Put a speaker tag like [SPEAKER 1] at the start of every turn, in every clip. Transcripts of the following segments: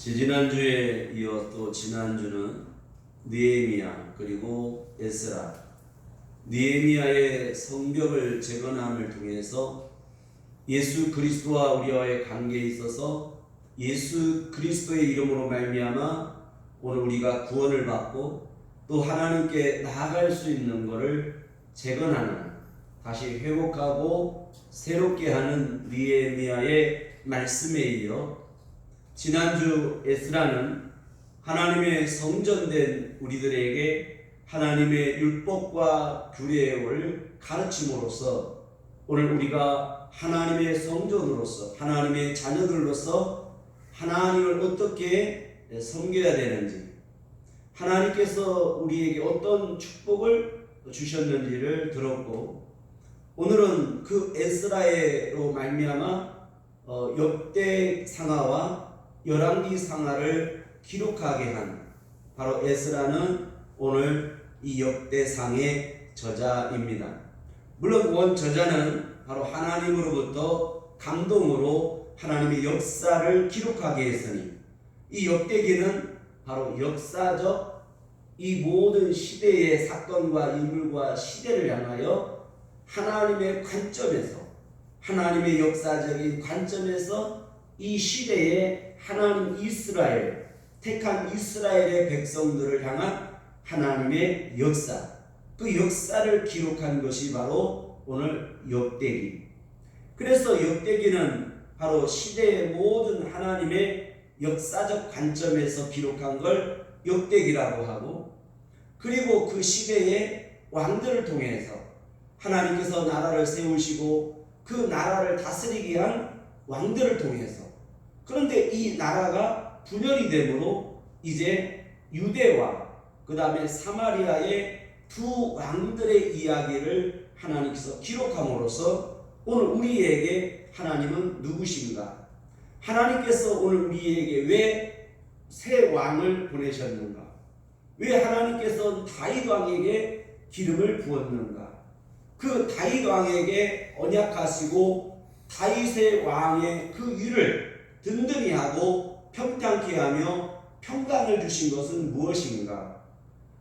[SPEAKER 1] 지난주에 이어 또 지난주는 느헤미야 그리고 에스라, 느헤미야의 성벽을 재건함을 통해서 예수 그리스도와 우리와의 관계에 있어서 예수 그리스도의 이름으로 말미암아 오늘 우리가 구원을 받고 또 하나님께 나아갈 수 있는 것을 재건하는, 다시 회복하고 새롭게 하는 느헤미야의 말씀에 이어 지난주 에스라는 하나님의 성전된 우리들에게 하나님의 율법과 규례를 가르침으로써 오늘 우리가 하나님의 성전으로서 하나님의 자녀들로서 하나님을 어떻게 섬겨야 되는지, 하나님께서 우리에게 어떤 축복을 주셨는지를 들었고, 오늘은 그 에스라로 말미암아 역대상하와 열왕기상하를 기록하게 한 바로 에스라는 오늘 이 역대상의 저자입니다. 물론 원 저자는 바로 하나님으로부터 감동으로 하나님의 역사를 기록하게 했으니 이 역대기는 바로 역사적 이 모든 시대의 사건과 인물과 시대를 향하여 하나님의 관점에서, 하나님의 역사적인 관점에서 이 시대에 하나님 이스라엘, 택한 이스라엘의 백성들을 향한 하나님의 역사, 그 역사를 기록한 것이 바로 오늘 역대기. 그래서 역대기는 바로 시대의 모든 하나님의 역사적 관점에서 기록한 걸 역대기라고 하고, 그리고 그 시대의 왕들을 통해서 하나님께서 나라를 세우시고 그 나라를 다스리게 한 왕들을 통해서, 그런데 이 나라가 분열이 되므로 이제 유대와 그 다음에 사마리아의 두 왕들의 이야기를 하나님께서 기록함으로써 오늘 우리에게 하나님은 누구신가? 하나님께서 오늘 우리에게 왜 새 왕을 보내셨는가? 왜 하나님께서 다윗 왕에게 기름을 부었는가? 그 다윗 왕에게 언약하시고 다윗의 왕의 그 위를 든든히 하고 평탄케 하며 평강을 주신 것은 무엇인가?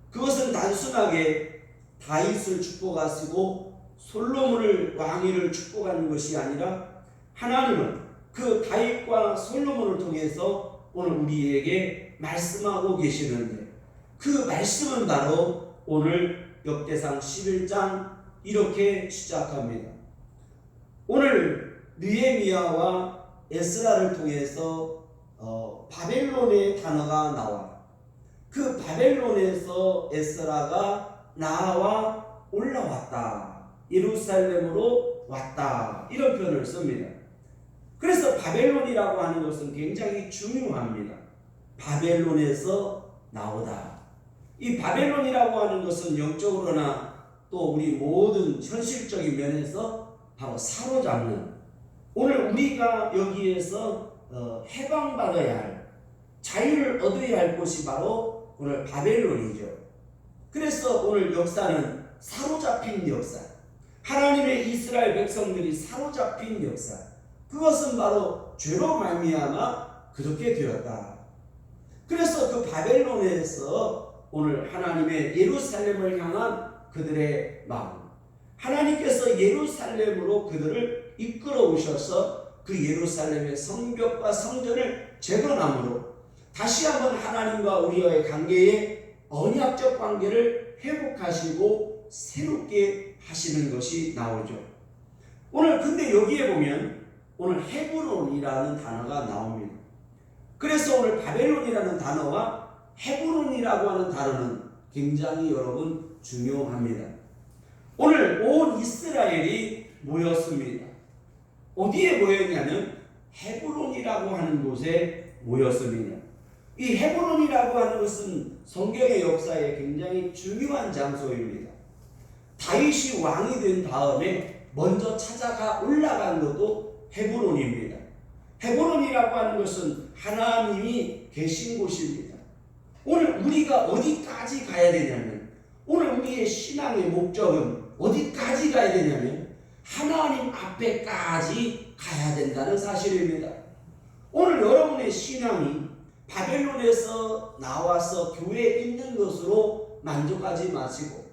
[SPEAKER 1] 그것은 단순하게 다윗을 축복하시고 솔로몬을 왕위를 축복하는 것이 아니라 하나님은 그 다윗과 솔로몬을 통해서 오늘 우리에게 말씀하고 계시는데, 그 말씀은 바로 오늘 역대상 11장 이렇게 시작합니다. 오늘 느헤미야와 에스라를 통해서 바벨론의 단어가 나와. 그 바벨론에서 에스라가 나와 올라왔다, 예루살렘으로 왔다, 이런 표현을 씁니다. 그래서 바벨론이라고 하는 것은 굉장히 중요합니다. 바벨론에서 나오다. 이 바벨론이라고 하는 것은 영적으로나 또 우리 모든 현실적인 면에서 바로 사로잡는, 오늘 우리가 여기에서 해방받아야 할, 자유를 얻어야 할 곳이 바로 오늘 바벨론이죠. 그래서 오늘 역사는 사로잡힌 역사, 하나님의 이스라엘 백성들이 사로잡힌 역사, 그것은 바로 죄로 말미암아 그렇게 되었다. 그래서 그 바벨론에서 오늘 하나님의 예루살렘을 향한 그들의 마음, 하나님께서 예루살렘으로 그들을 이끌어 오셔서 그 예루살렘의 성벽과 성전을 재건함으로 다시 한번 하나님과 우리와의 관계에 언약적 관계를 회복하시고 새롭게 하시는 것이 나오죠. 오늘 근데 여기에 보면 오늘 헤브론이라는 단어가 나옵니다. 그래서 오늘 바벨론이라는 단어와 헤브론이라고 하는 단어는 굉장히 여러분 중요합니다. 오늘 온 이스라엘이 모였습니다. 어디에 모였냐면 헤브론이라고 하는 곳에 모였습니다. 이 헤브론이라고 하는 것은 성경의 역사에 굉장히 중요한 장소입니다. 다윗이 왕이 된 다음에 먼저 찾아가 올라간 것도 헤브론입니다. 헤브론이라고 하는 것은 하나님이 계신 곳입니다. 오늘 우리가 어디까지 가야 되냐면, 오늘 우리의 신앙의 목적은 어디까지 가야 되냐면 하나님 앞에까지 가야 된다는 사실입니다. 오늘 여러분의 신앙이 바벨론에서 나와서 교회에 있는 것으로 만족하지 마시고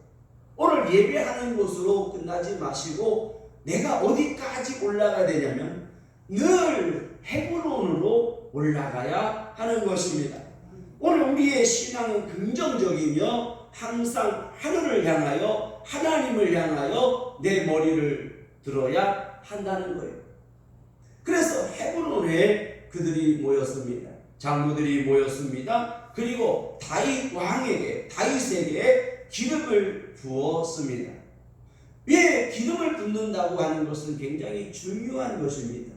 [SPEAKER 1] 오늘 예배하는 것으로 끝나지 마시고 내가 어디까지 올라가야 되냐면 늘 헤브론으로 올라가야 하는 것입니다. 오늘 우리의 신앙은 긍정적이며 항상 하늘을 향하여 하나님을 향하여 내 머리를 들어야 한다는 거예요. 그래서 헤브론에 그들이 모였습니다. 장로들이 모였습니다. 그리고 다윗에게 기름을 부었습니다. 왜 기름을 붓는다고 하는 것은 굉장히 중요한 것입니다.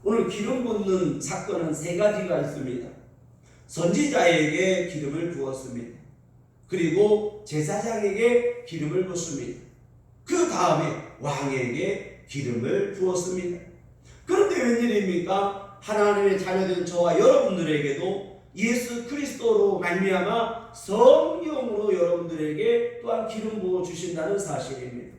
[SPEAKER 1] 오늘 기름 붓는 사건은 세 가지가 있습니다. 선지자에게 기름을 부었습니다. 그리고 제사장에게 기름을 붓습니다. 그 다음에 왕에게 기름을 부었습니다. 그런데 웬일입니까? 하나님의 자녀된 저와 여러분들에게도 예수 그리스도로 말미암아 성령으로 여러분들에게 또한 기름 부어 주신다는 사실입니다.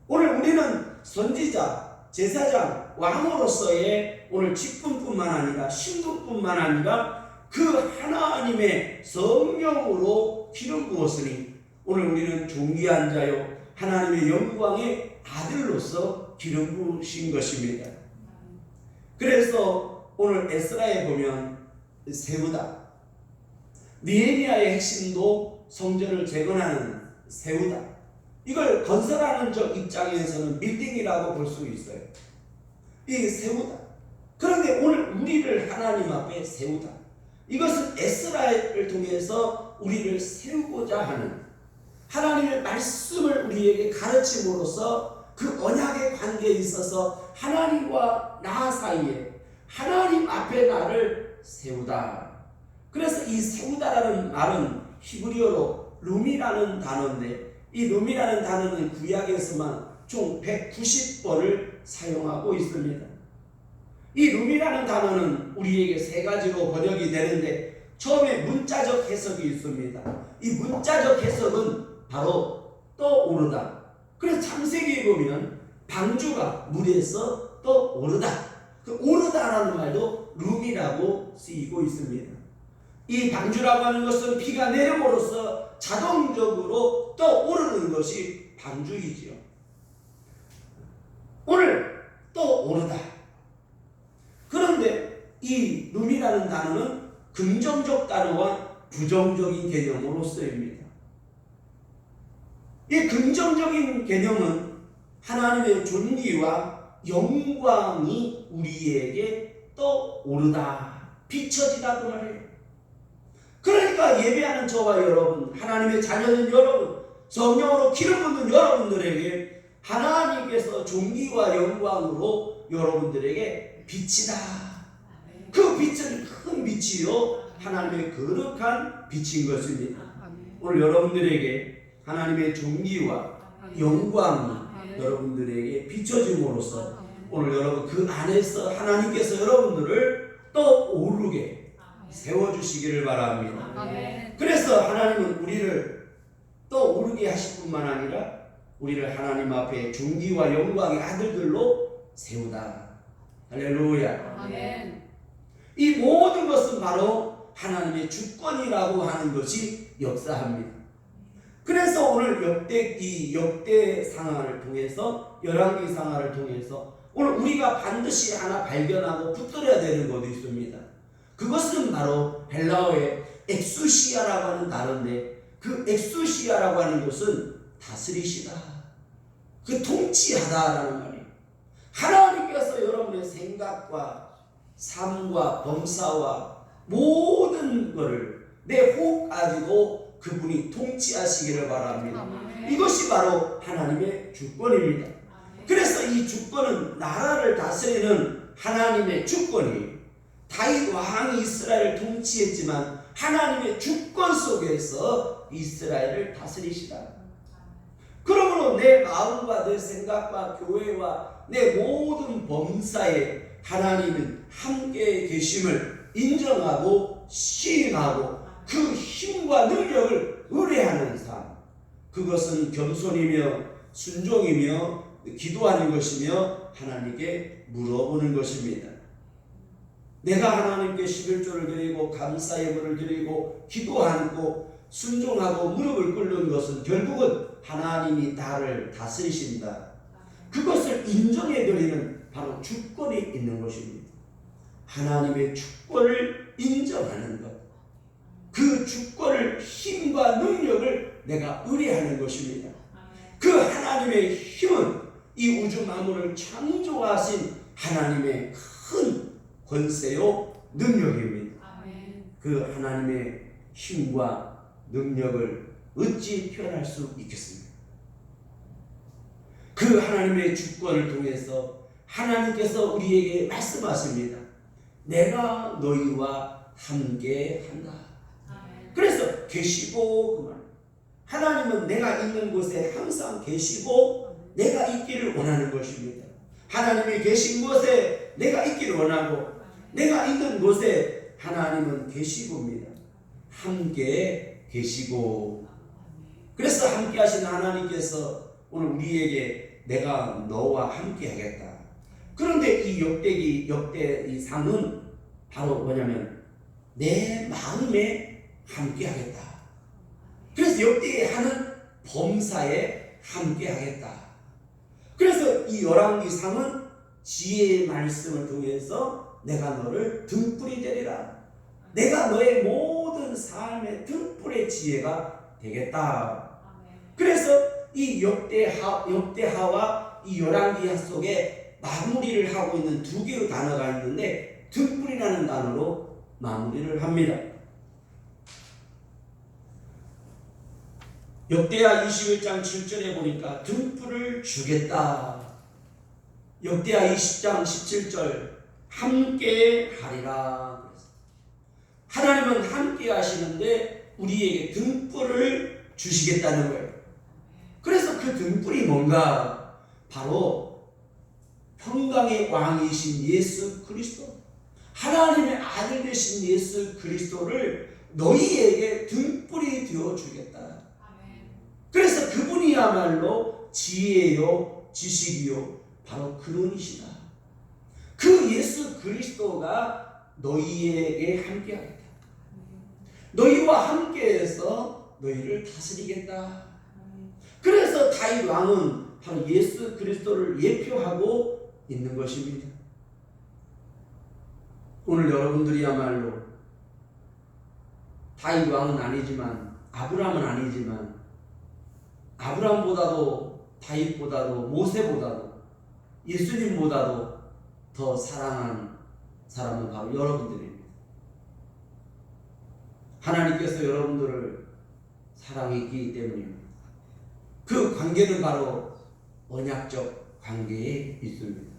[SPEAKER 1] 오늘 우리는 선지자, 제사장, 왕으로서의 오늘 직분뿐만 아니라 신분뿐만 아니라 그 하나님의 성령으로 기름 부었으니 오늘 우리는 존귀한 자요 하나님의 영광의 아들로서 기름 부으신 것입니다. 그래서 오늘 에스라에 보면 세우다, 느헤미야의 핵심도 성전을 재건하는 세우다, 이걸 건설하는 저 입장에서는 빌딩이라고 볼 수 있어요. 이 세우다. 그런데 오늘 우리를 하나님 앞에 세우다, 이것은 에스라를 통해서 우리를 세우고자 하는 하나님의 말씀을 우리에게 가르침으로써 그 언약의 관계에 있어서 하나님과 나 사이에 하나님 앞에 나를 세우다. 그래서 이 세우다라는 말은 히브리어로 룸이라는 단어인데 이 룸이라는 단어는 구약에서만 총 190번을 사용하고 있습니다. 이 룸이라는 단어는 우리에게 세 가지로 번역이 되는데 처음에 문자적 해석이 있습니다. 이 문자적 해석은 바로 떠오르다. 그래서 창세기에 보면 방주가 물에서 떠오르다. 그 오르다라는 말도 룸이라고 쓰이고 있습니다. 이 방주라고 하는 것은 비가 내림으로써 자동적으로 떠오르는 것이 방주이지요. 오늘 떠오르다. 그런데 이 룸이라는 단어는 긍정적 단어와 부정적인 개념으로 쓰입니다. 이 긍정적인 개념은 하나님의 존귀와 영광이 우리에게 떠오르다, 비춰지다 그 말이에요. 그러니까 예배하는 저와 여러분, 하나님의 자녀된 여러분, 성령으로 기름 붓는 여러분들에게 하나님께서 존귀와 영광으로 여러분들에게 빛이다. 그 빛은 큰 빛이요 하나님의 거룩한 빛인 것입니다. 오늘 여러분들에게 하나님의 존귀와 영광이 여러분들에게 비춰짐으로써 오늘 여러분 그 안에서 하나님께서 여러분들을 떠오르게 세워주시기를 바랍니다. 그래서 하나님은 우리를 떠오르게 하실 뿐만 아니라 우리를 하나님 앞에 존귀와 영광의 아들들로 세우다. 할렐루야.
[SPEAKER 2] 아멘.
[SPEAKER 1] 이 모든 것은 바로 하나님의 주권이라고 하는 것이 역사합니다. 그래서 오늘 역대 상하를 통해서 열왕기 상하를 통해서 오늘 우리가 반드시 하나 발견하고 붙들어야 되는 것도 있습니다. 그것은 바로 헬라어의 엑수시아라고 하는 단어인데 그 엑수시아라고 하는 것은 다스리시다, 그 통치하다라는 말이에요. 하나님께서 여러분의 생각과 삶과 범사와 모든 것을 내 호흡까지도 그분이 통치하시기를 바랍니다.
[SPEAKER 2] 아멘.
[SPEAKER 1] 이것이 바로 하나님의 주권입니다. 그래서 이 주권은 나라를 다스리는 하나님의 주권이 다윗 왕이 이스라엘을 통치했지만 하나님의 주권 속에서 이스라엘을 다스리시다. 그러므로 내 마음과 내 생각과 교회와 내 모든 범사에 하나님은 함께 계심을 인정하고 시인하고 그 힘과 능력을 의뢰하는 삶, 그것은 겸손이며 순종이며 기도하는 것이며 하나님께 물어보는 것입니다. 내가 하나님께 11조를 드리고 감사 예물을 드리고 기도하고 순종하고 무릎을 꿇는 것은 결국은 하나님이 나를 다스리신다. 그것을 인정해 드리는 바로 주권이 있는 것입니다. 하나님의 주권을 인정하는 것. 그 주권을 힘과 능력을 내가 의뢰하는 것입니다. 그 하나님의 힘은 이 우주 만물을 창조하신 하나님의 큰 권세요 능력입니다. 그 하나님의 힘과 능력을 어찌 표현할 수 있겠습니까? 그 하나님의 주권을 통해서 하나님께서 우리에게 말씀하십니다. 내가 너희와 함께 한다. 그래서 계시고 그 말. 하나님은 내가 있는 곳에 항상 계시고 내가 있기를 원하는 것입니다. 하나님이 계신 곳에 내가 있기를 원하고 내가 있는 곳에 하나님은 계시고입니다. 함께 계시고. 그래서 함께 하시는 하나님께서 오늘 우리에게 내가 너와 함께 하겠다. 그런데 이 역대 이 상은 바로 뭐냐면 내 마음에 함께 하겠다. 그래서 역대의 하는 범사에 함께 하겠다. 그래서 이 열왕기 상은 지혜의 말씀을 통해서 내가 너를 등불이 되리라. 내가 너의 모든 삶의 등불의 지혜가 되겠다. 그래서 이 역대하와 이 열왕기하 속에 마무리를 하고 있는 두 개의 단어가 있는데 등불이라는 단어로 마무리를 합니다. 역대하 21장 7절에 보니까 등불을 주겠다. 역대하 20장 17절 함께 하리라. 하나님은 함께 하시는데 우리에게 등불을 주시겠다는 거예요. 그래서 그 등불이 뭔가? 바로 평강의 왕이신 예수 그리스도, 하나님의 아들 되신 예수 그리스도를 너희에게 등불이 되어 주겠다. 그래서 그분이야말로 지혜요 지식이요 바로 그분이시다. 그 예수 그리스도가 너희에게 함께하겠다. 너희와 함께해서 너희를 다스리겠다. 그래서 다윗 왕은 바로 예수 그리스도를 예표하고 있는 것입니다. 오늘 여러분들이야말로 다윗 왕은 아니지만, 아브라함은 아니지만, 아브라함보다도 다윗보다도 모세보다도 예수님보다도 더 사랑하는 사람은 바로 여러분들입니다. 하나님께서 여러분들을 사랑했기 때문입니다. 그 관계는 바로 언약적 관계에 있습니다.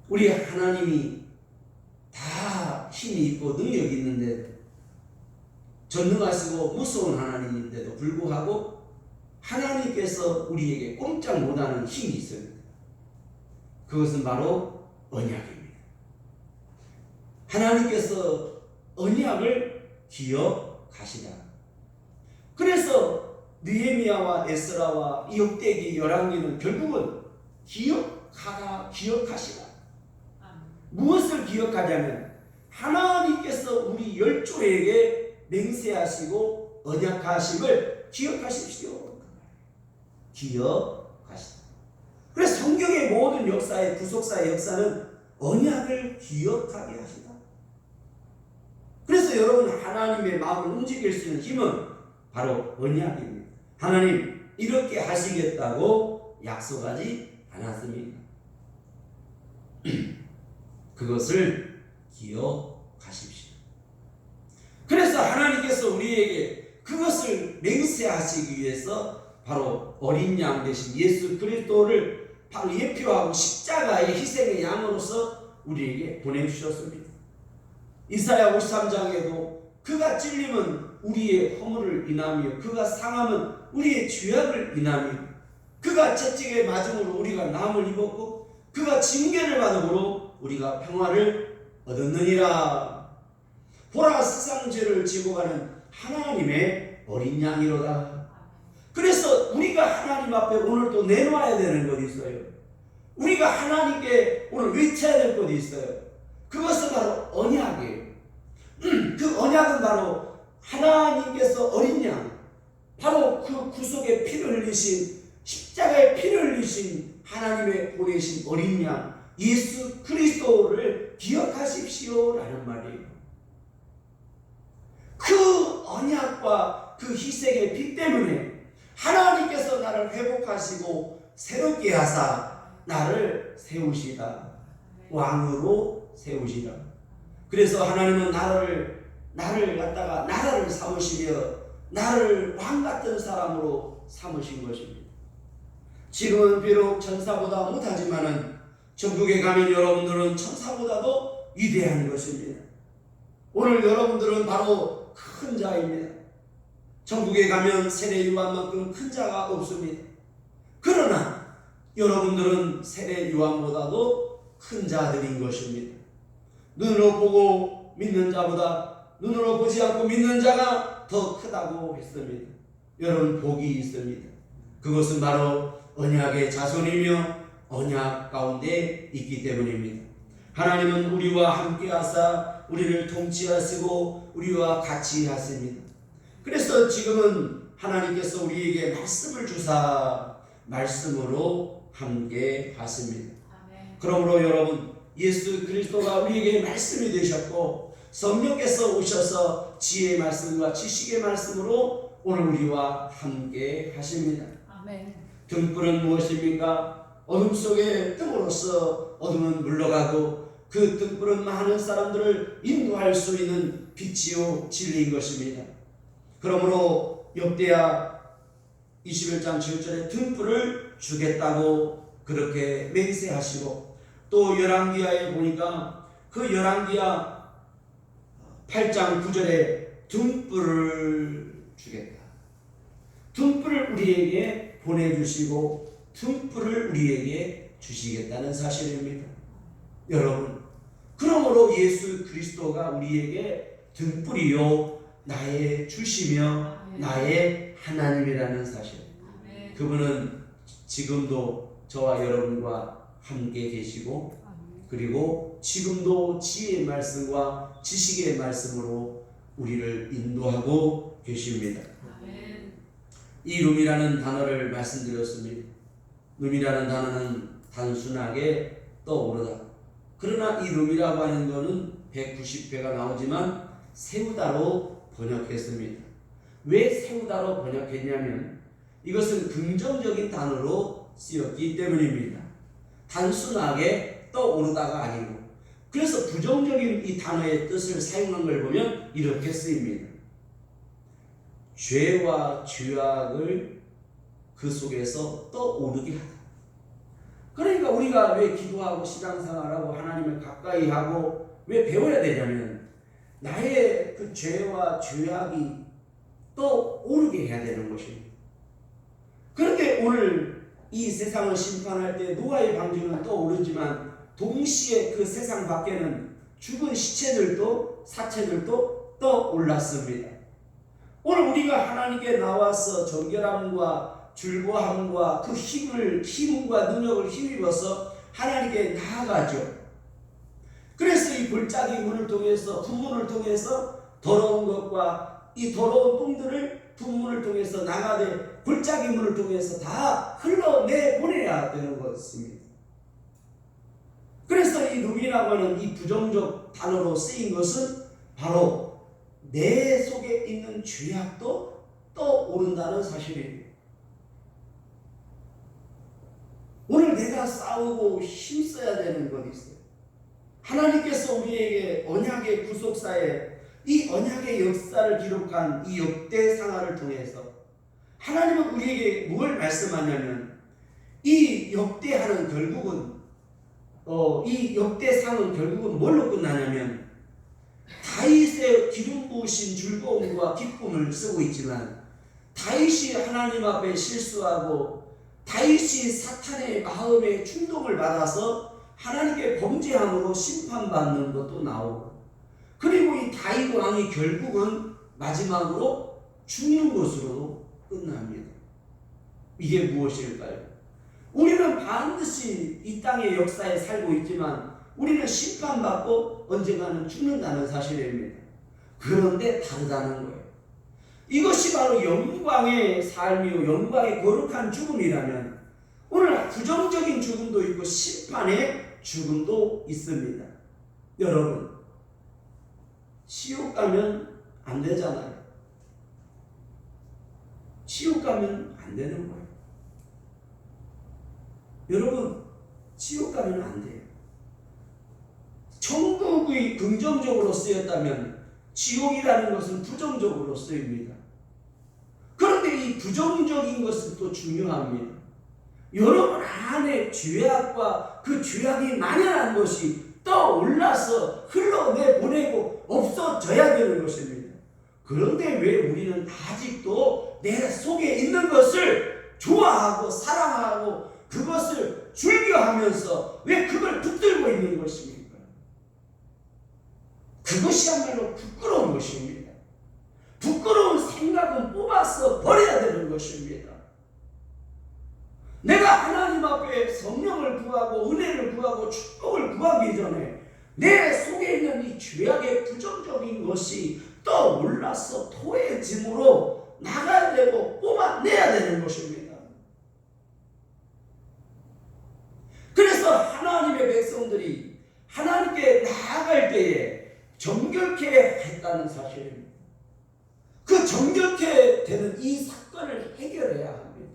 [SPEAKER 1] 우리 하나님이 다 힘이 있고 능력이 있는데, 전능하시고 무서운 하나님인데도 불구하고 하나님께서 우리에게 꼼짝 못하는 힘이 있습니다. 그것은 바로 언약입니다. 하나님께서 언약을 기억하시다. 그래서 느헤미야와 에스라와 이 역대기 열왕기는 결국은 기억하시다. 무엇을 기억하냐면 하나님께서 우리 열조에게 맹세하시고 언약하심을 기억하십시오. 기억하시다. 그래서 성경의 모든 역사의 구속사의 역사는 언약을 기억하게 하시다. 그래서 여러분 하나님의 마음을 움직일 수 있는 힘은 바로 언약입니다. 하나님 이렇게 하시겠다고 약속하지 않았습니다. 그것을 기억하십시오. 그래서 하나님께서 우리에게 그것을 맹세하시기 위해서 바로 어린 양 되신 예수 그리스도를 바로 예표하고 십자가의 희생의 양으로서 우리에게 보내주셨습니다. 이사야 53장에도 그가 찔림은 우리의 허물을 인하며 그가 상함은 우리의 죄악을 인하며 그가 채찍에 맞음으로 우리가 남을 입었고 그가 징계를 받음으로 우리가 평화를 얻었느니라. 보라 세상 죄를 지고 가는 하나님의 어린 양이로다. 그래서 우리가 하나님 앞에 오늘 또 내놓아야 되는 것이 있어요. 우리가 하나님께 오늘 외쳐야 될 것이 있어요. 그것은 바로 언약이에요. 그 언약은 바로 하나님께서 어린 양, 바로 그 구속의 피를 흘리신, 십자가의 피를 흘리신 하나님의 보내신 어린 양 예수 그리스도를 기억하십시오 라는 말이에요. 그 언약과 그 희생의 피 때문에 하나님께서 나를 회복하시고 새롭게 하사 나를 세우시다. 왕으로 세우시다. 그래서 하나님은 나를 갖다가 나라를 삼으시며 나를 왕같은 사람으로 삼으신 것입니다. 지금은 비록 천사보다 못하지만은 천국에 가면 여러분들은 천사보다도 위대한 것입니다. 오늘 여러분들은 바로 큰 자입니다. 천국에 가면 세례 요한만큼 큰 자가 없습니다. 그러나 여러분들은 세례 요한보다도 큰 자들인 것입니다. 눈으로 보고 믿는 자보다 눈으로 보지 않고 믿는 자가 더 크다고 했습니다. 여러분 복이 있습니다. 그것은 바로 언약의 자손이며 언약 가운데 있기 때문입니다. 하나님은 우리와 함께 하사 우리를 통치하시고 우리와 같이 하십니다. 그래서 지금은 하나님께서 우리에게 말씀을 주사 말씀으로 함께 하십니다. 그러므로 여러분, 예수 그리스도가 우리에게 말씀이 되셨고 성령께서 오셔서 지혜의 말씀과 지식의 말씀으로 오늘 우리와 함께 하십니다.
[SPEAKER 2] 아멘.
[SPEAKER 1] 등불은 무엇입니까? 어둠 속에 등으로서 어둠은 물러가고 그 등불은 많은 사람들을 인도할 수 있는 빛이요 진리인 것입니다. 그러므로 역대하 21장 7절에 등불을 주겠다고 그렇게 맹세하시고 또 열왕기하에 보니까 그 열왕기하 8장 9절에 등불을 주겠다. 등불을 우리에게 보내주시고 등불을 우리에게 주시겠다는 사실입니다. 여러분, 그러므로 예수 그리스도가 우리에게 등불이요 나의 주시며 나의 하나님이라는 사실. 그분은 지금도 저와 여러분과 함께 계시고 그리고 지금도 지혜의 말씀과 지식의 말씀으로 우리를 인도하고 계십니다. 이 룸이라는 단어를 말씀드렸습니다. 룸이라는 단어는 단순하게 떠오르다. 그러나 이 룸이라고 하는 것은 190회가 나오지만 세우다로 번역했습니다. 왜 세우다로 번역했냐면 이것은 긍정적인 단어로 쓰였기 때문입니다. 단순하게 떠오르다가 아니고, 그래서 부정적인 이 단어의 뜻을 사용한 걸 보면 이렇게 쓰입니다. 죄와 죄악을 그 속에서 떠오르게 하다. 그러니까 우리가 왜 기도하고 신앙생활하고 하나님을 가까이 하고 왜 배워야 되냐면 나의 그 죄와 죄악이 떠오르게 해야 되는 것입니다. 그런데 오늘 이 세상을 심판할 때 노아의 방주는 떠오르지만 동시에 그 세상 밖에는 죽은 시체들도 사체들도 떠올랐습니다. 오늘 우리가 하나님께 나와서 정결함과 즐거움과 그 힘과 능력을 힘입어서 하나님께 나아가죠. 그래서 이 골짜기 문을 통해서 분문을 통해서 더러운 것과 이 더러운 똥들을 분문을 통해서 나가되 골짜기 문을 통해서 다 흘러내보내야 되는 것입니다. 그래서 이 룸이라고 하는 이 부정적 단어로 쓰인 것은 바로 내 속에 있는 죄악도 떠오른다는 사실입니다. 오늘 내가 싸우고 힘써야 되는 것이 있어요. 하나님께서 우리에게 언약의 구속사에 이 언약의 역사를 기록한 이 역대상하를 통해서 하나님은 우리에게 뭘 말씀하냐면 이 역대하는 결국은 이 역대상은 결국은 뭘로 끝나냐면 다윗의 기름 부으신 즐거움과 기쁨을 쓰고 있지만 다윗이 하나님 앞에 실수하고 다윗이 사탄의 마음에 충동을 받아서 하나님께 범죄함으로 심판받는 것도 나오고 그리고 이 다윗 왕이 결국은 마지막으로 죽는 것으로 끝납니다. 이게 무엇일까요? 우리는 반드시 이 땅의 역사에 살고 있지만 우리는 심판받고 언젠가는 죽는다는 사실입니다. 그런데 다르다는 거예요. 이것이 바로 영광의 삶이요 영광의 거룩한 죽음이라면 오늘 부정적인 죽음도 있고 심판의 죽음도 있습니다. 여러분, 지옥 가면 안 되잖아요. 지옥 가면 안 되는 거예요. 여러분, 지옥 가면 안 돼요. 천국이 긍정적으로 쓰였다면 지옥이라는 것은 부정적으로 쓰입니다. 그런데 이 부정적인 것은 또 중요합니다. 여러분 안에 죄악과 그 죄악이 만연한 것이 떠올라서 흘러내보내고 없어져야 되는 것입니다. 그런데 왜 우리는 아직도 내 속에 있는 것을 좋아하고 사랑하고 그것을 즐겨하면서 왜 그걸 붙들고 있는 것입니까? 그것이야말로 부끄러운 것입니다. 부끄러운 생각은 뽑아서 버려야 되는 것입니다. 내가 하나님 앞에 성령을 구하고 은혜를 구하고 축복을 구하기 전에 내 속에 있는 이 죄악의 부정적인 것이 떠올라서 토의 짐으로 나가야 되고 뽑아내야 되는 것입니다. 그래서 하나님의 백성들이 하나님께 나아갈 때에 정결케 했다는 사실입니다. 그 정결케 되는 이 사건을 해결해야 합니다.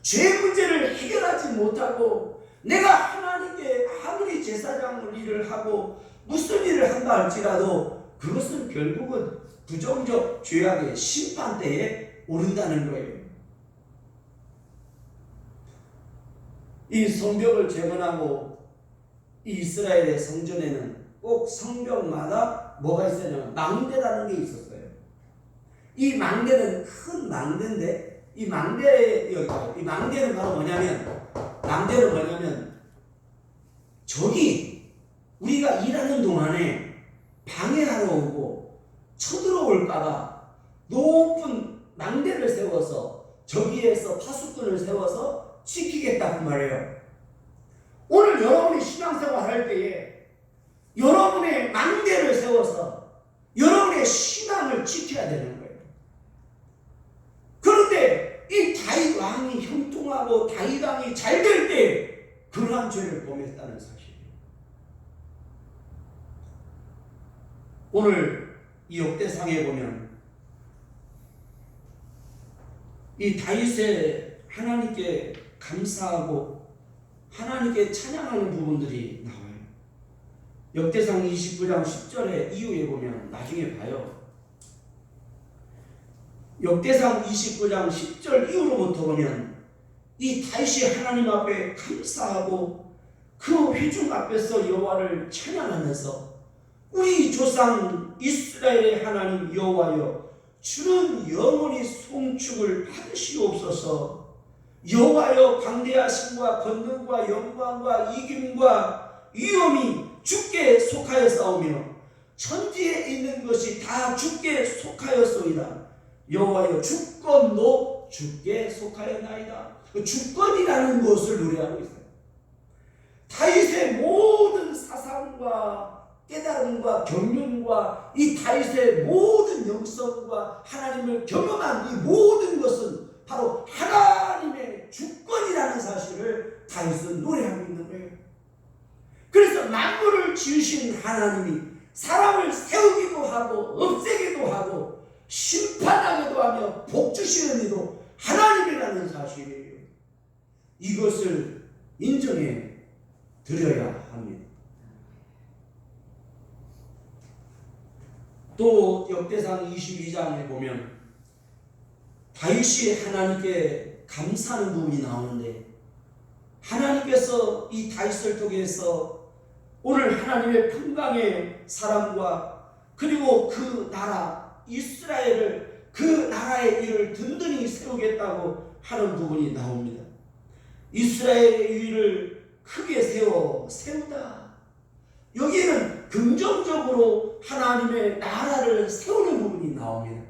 [SPEAKER 1] 죄 문제를 해결하지 못하고 내가 하나님께 아무리 제사장을 일을 하고 무슨 일을 한다 할지라도 그것은 결국은 부정적 죄악의 심판대에 오른다는 거예요. 이 성벽을 재건하고 이 이스라엘의 성전에는 꼭 성벽마다 뭐가 있었냐면 망대라는 게 있었어요. 이 망대는 큰 망대인데 이 망대는 바로 뭐냐면 적이 우리가 일하는 동안에 방해하러 오고 쳐들어올까봐 높은 망대를 세워서 저기에서 파수꾼을 세워서 지키겠다고 말해요. 오늘 여러분이 신앙생활 할 때에 여러분의 망대를 세워서 여러분의 신앙을 지켜야 되는 거예요. 그런데 이 다윗 왕이 형통하고 다윗 왕이 잘 될 때 그러한 죄를 범했다는 사실이에요. 오늘 이 역대상에 보면 이 다윗의 하나님께 감사하고 하나님께 찬양하는 부분들이 나와요. 역대상 29장 10절에 이후에 보면 나중에 봐요. 역대상 29장 10절 이후로부터 보면 이 다윗이 하나님 앞에 감사하고 그 회중 앞에서 여호와를 찬양하면서 우리 조상 이스라엘의 하나님 여호와여 주는 영원히 송축을 받으시옵소서. 여호와여 광대하심과 권능과 영광과 이김과 위엄이 주께 속하였사오며 천지에 있는 것이 다 주께 속하였소이다. 여호와여 주권도 주께 속하였나이다. 주권이라는 것을 노래하고 있어요. 다윗의 모든 사상과 깨달음과 경륜과 이 다윗의 모든 영성과 하나님을 경험한 이 모든 것은 바로 하나님의 주권이라는 사실을 다윗은 노래하고 있는 거예요. 그래서 만물을 지으신 하나님이 사람을 세우기도 하고 없애기도 하고 심판하기도 하며 복주시는 이도 하나님이라는 사실이에요. 이것을 인정해 드려야 합니다. 또 역대상 22장에 보면 다윗이 하나님께 감사하는 부분이 나오는데 하나님께서 이 다윗을 통해서 오늘 하나님의 평강의 사람과 그리고 그 나라 이스라엘을 그 나라의 일을 든든히 세우겠다고 하는 부분이 나옵니다. 이스라엘의 일을 크게 세우다. 여기에는 긍정적으로 하나님의 나라를 세우는 부분이 나옵니다.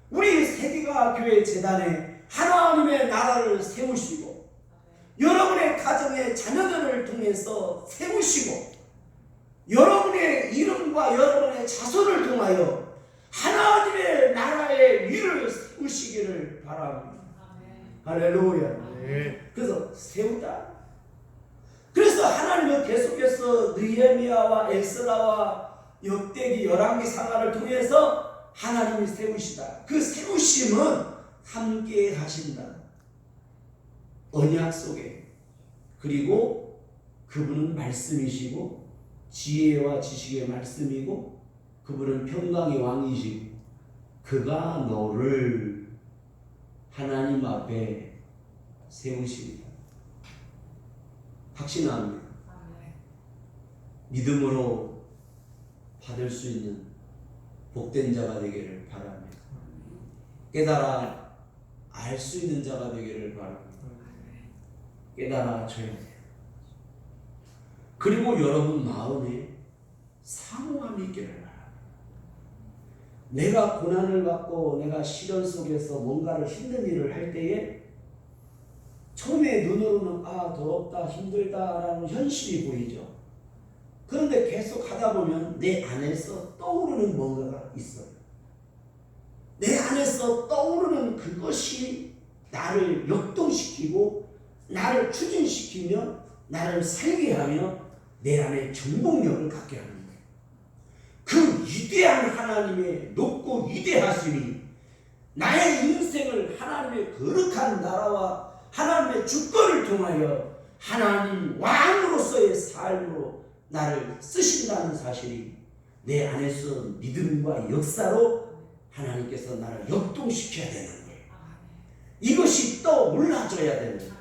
[SPEAKER 1] 우리 세계가 교회 재단에 하나님의 나라를 세우시고 여러분의 가정의 자녀들을 통해서 세우시고 여러분의 이름과 여러분의 자손을 통하여 하나님의 나라의 위를 세우시기를 바랍니다. 할렐루야. 그래서 세우다. 그래서 하나님은 계속해서 느헤미야와 에스라와 역대기 열왕기 상하를 통해서 하나님이 세우시다. 그 세우심은 함께 하신다. 언약 속에. 그리고 그분은 말씀이시고 지혜와 지식의 말씀이고 그분은 평강의 왕이시고 그가 너를 하나님 앞에 세우십니다. 확신합니다. 믿음으로 받을 수 있는 복된 자가 되기를 바랍니다. 깨달아 알 수 있는 자가 되기를 바랍니다. 깨달아 줘야 돼요. 그리고 여러분 마음에 사모함이 있기를 바랍니다. 내가 고난을 받고 내가 시련 속에서 뭔가를 힘든 일을 할 때에 처음에 눈으로는 더럽다 힘들다라는 현실이 보이죠. 그런데 계속 하다 보면 내 안에서 떠오르는 뭔가가 있어요. 내 안에서 떠오르는 그것이 나를 역동시키고 나를 추진시키며 나를 살게 하며 내 안에 정복력을 갖게 하는 거예요. 그 위대한 하나님의 높고 위대하심이 나의 인생을 하나님의 거룩한 나라와 하나님의 주권을 통하여 하나님 왕으로서의 삶으로 나를 쓰신다는 사실이 내 안에서 믿음과 역사로 하나님께서 나를 역동시켜야 되는 거예요. 이것이 떠올라져야 되는 거예요.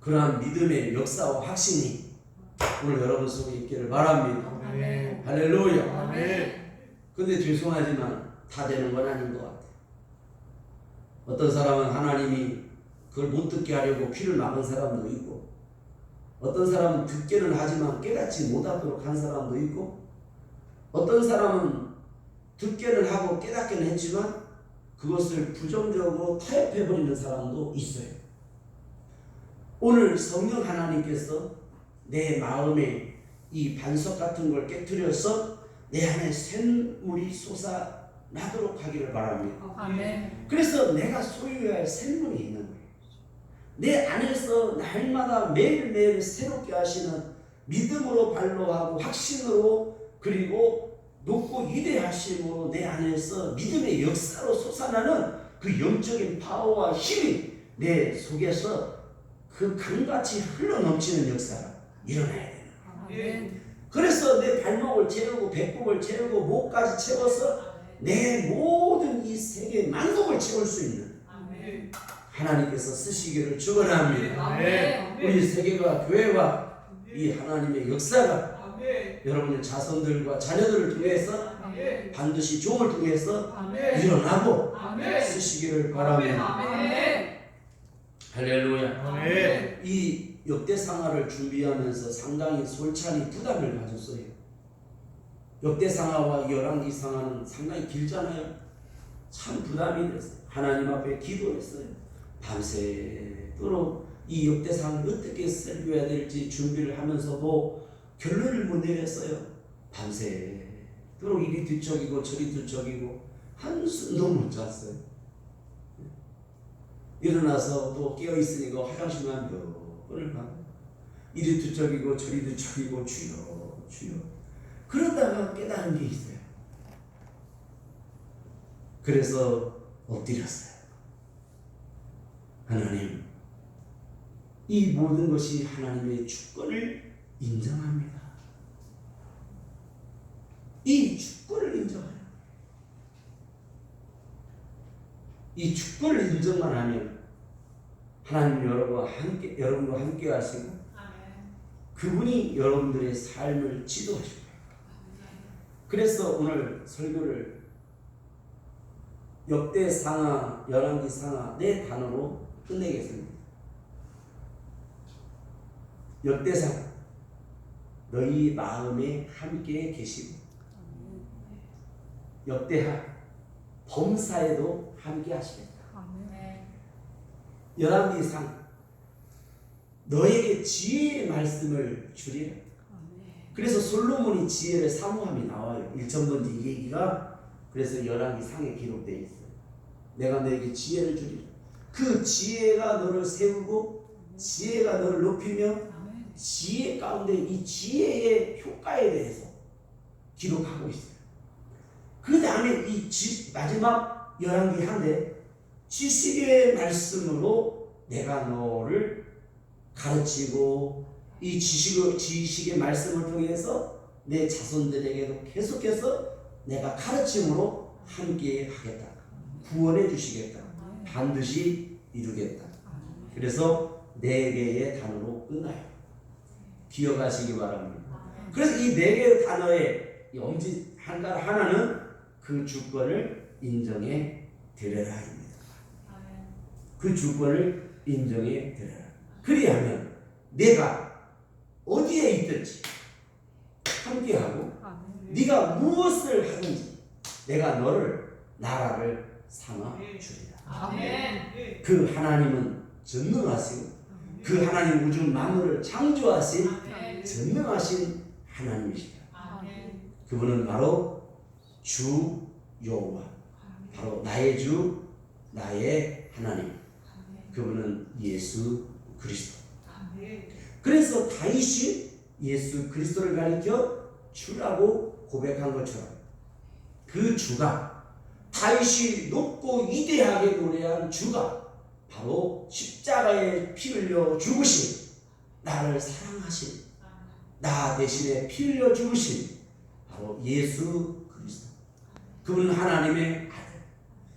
[SPEAKER 1] 그러한 믿음의 역사와 확신이 오늘 여러분 속에 있기를 바랍니다.
[SPEAKER 2] 아멘.
[SPEAKER 1] 할렐루야.
[SPEAKER 2] 아멘.
[SPEAKER 1] 근데 죄송하지만 다 되는 건 아닌 것 같아요. 어떤 사람은 하나님이 그걸 못 듣게 하려고 귀를 막은 사람도 있고, 어떤 사람은 듣기는 하지만 깨닫지 못하도록 한 사람도 있고, 어떤 사람은 듣기는 하고 깨닫기는 했지만 그것을 부정적으로 타협해버리는 사람도 있어요. 오늘 성령 하나님께서 내 마음에 이 반석 같은 걸 깨트려서 내 안에 샘물이 솟아나도록 하기를 바랍니다.
[SPEAKER 2] 아멘.
[SPEAKER 1] 그래서 내가 소유해야 할 샘물이 있는 거예요. 내 안에서 날마다 매일매일 새롭게 하시는 믿음으로 발로하고 확신으로 그리고 높고 위대하심으로 내 안에서 믿음의 역사로 솟아나는 그 영적인 파워와 힘이 내 속에서 그 강같이 흘러넘치는 역사가 일어나야 되는 거예요. 그래서 내 발목을 채우고 배꼽을 채우고 목까지 채워서 내 모든 이 세계 만국을 채울 수 있는 하나님께서 쓰시기를 축원합니다. 우리 세계가 교회와 이 하나님의 역사가 여러분의 자손들과 자녀들을 통해서 반드시 종을 통해서 일어나고 쓰시기를 바랍니다. 할렐루야. 이 역대상하를 준비하면서 상당히 솔찬히 부담을 가졌어요. 역대상하와 열왕기상하는 상당히 길잖아요. 참 부담이 됐어요. 하나님 앞에 기도했어요. 밤새도록 이 역대상을 어떻게 설교해야 될지 준비를 하면서도 결론을 못 내렸어요. 밤새도록 이리 뒤척이고 저리 뒤척이고 한숨도 못 잤어요. 일어나서 또 깨어있으니까 화장실만 몇 번을 가고 이리 뒤척이고 저리 뒤척이고 주여 주여 그러다가 깨달은 게 있어요. 그래서 엎드렸어요. 하나님, 이 모든 것이 하나님의 주권을 인정합니다. 이 주권을 인정해요. 이 주권을 인정만 하면 하나님 여러분과 함께 하시고 그분이 여러분들의 삶을 지도하실 거예요. 그래서 오늘 설교를 역대상하, 열왕기상하 네 단어로 끝내겠습니다. 역대상, 너희 마음에 함께 계시고, 역대하, 범사에도 함께 하시겠다. 열왕기상, 너에게 지혜의 말씀을 주리라. 그래서 솔로몬이 지혜를 사모함이 나와요. 1천번째 이 얘기가 그래서 열왕기 상에 기록되어 있어요. 내가 너에게 지혜를 주리라. 그 지혜가 너를 세우고 지혜가 너를 높이며 지혜 가운데 이 지혜의 효과에 대해서 기록하고 있어요. 그 다음에 이 마지막 열왕기 한데 지식의 말씀으로 내가 너를 가르치고 이 지식의 말씀을 통해서 내 자손들에게도 계속해서 내가 가르침으로 함께 하겠다. 구원해 주시겠다. 반드시 이루겠다. 그래서 4개의 단어로 끝나요. 기억하시기 바랍니다. 그래서 이 4개의 단어의 하나는 그 주권을 인정해 드려라입니다. 그 주권을 인정해 드려라. 그리하면 내가 어디에 있든지 함께하고 네가 무엇을 하든지 내가 너를 나라를 삼아 주리라.
[SPEAKER 2] 아멘.
[SPEAKER 1] 그 하나님은 전능하시고 그 하나님 우주 만물을 창조하신 전능하신 하나님이시다. 그분은 바로 주 여호와, 바로 나의 주, 나의 하나님. 그분은 예수 그리스도. 그래서 다윗이 예수 그리스도를 가리켜 주라고 고백한 것처럼 그 주가 다윗이 높고 위대하게 노래한 주가 바로 십자가에 피 흘려 죽으신 나를 사랑하신 나 대신에 피 흘려 죽으신 바로 예수 그리스도. 그분은 하나님의 아들.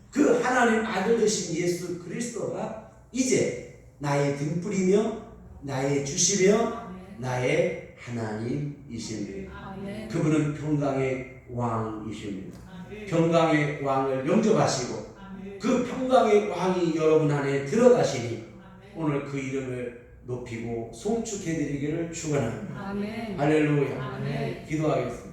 [SPEAKER 1] 그 하나님 아들 되신 예수 그리스도가 이제 나의 등불이며 나의 주시며 나의 하나님이십니다. 그분은 평강의 왕이십니다. 평강의 왕을 영접하시고 그 평강의 왕이 여러분 안에 들어가시니 오늘 그 이름을 높이고 송축해 드리기를 축원합니다. 할렐루야. 기도하겠습니다.